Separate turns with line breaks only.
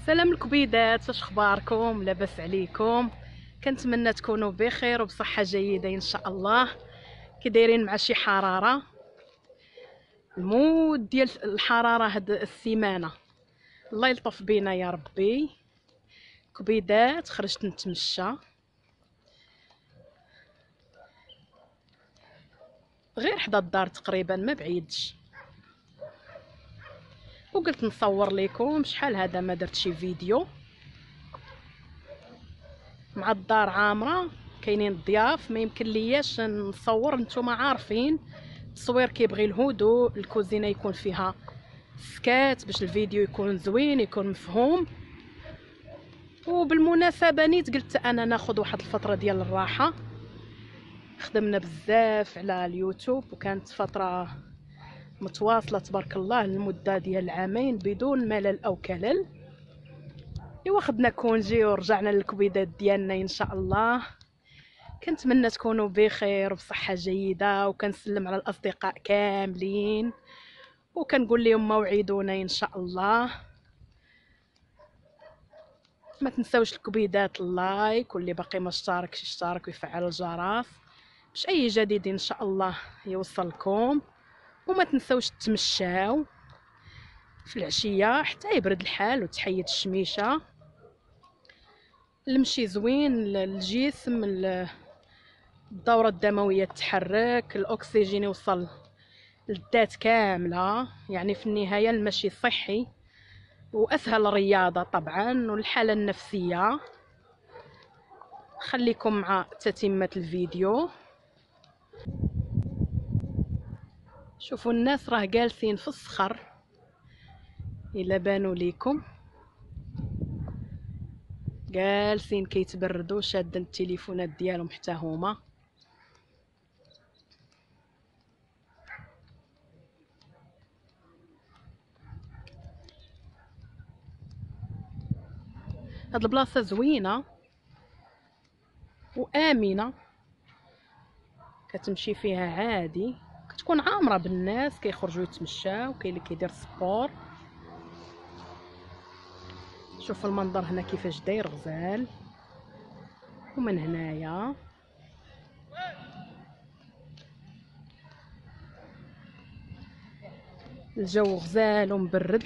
سلام الكبيدات، اش اخباركم؟ لاباس عليكم؟ كنتمنى تكونوا بخير وبصحه جيده ان شاء الله. كي دايرين مع شي حراره؟ المود ديال الحراره هاد السيمانه الله يلطف بينا يا ربي. كبيدات خرجت نتمشى غير حدا الدار تقريبا، ما بعيدش، وقلت نصور لكم. شحال هذا ما درت شي فيديو مع الدار عامره، كاينين الضياف، ما يمكن لياش نصور. نتوما عارفين التصوير كيبغي الهدوء، الكوزينه يكون فيها سكات باش الفيديو يكون زوين يكون مفهوم. وبالمناسبه نيت قلت انا ناخذ واحد الفتره ديال الراحه، خدمنا بزاف على اليوتيوب وكانت فتره متواصله تبارك الله لمده ديال عامين بدون ملل او كلل. ايوا خدنا كونجي ورجعنا للكبيدات ديالنا ان شاء الله. كنتمنى تكونوا بخير وبصحه جيده، وكنسلم على الاصدقاء كاملين وكنقول لهم موعدونا ان شاء الله. ما تنساوش الكبيدات اللايك، واللي باقي ما اشتركش يشترك ويفعل الجرس باش اي جديد ان شاء الله يوصلكم. وما تنساوش تمشاو في العشيه حتى يبرد الحال وتحيد الشميشه. المشي زوين للجسم، الدورة الدموية تتحرك، الأكسجين يوصل للذات كاملة، يعني في النهاية المشي صحي وأسهل رياضة طبعا. والحالة النفسية خليكم مع تتمة الفيديو. شوفوا الناس راه جالسين في الصخر، إلا بانوا ليكم جالسين كيتبردوا شادين التليفونات ديالهم حتى هما. هاد البلاصه زوينه وامنه، كتمشي فيها عادي، كتكون عامره بالناس كيخرجوا يتمشاو، كاين اللي كيدير سبور. شوف المنظر هنا كيفاش داير غزال، ومن هنايا الجو غزال ومبرد.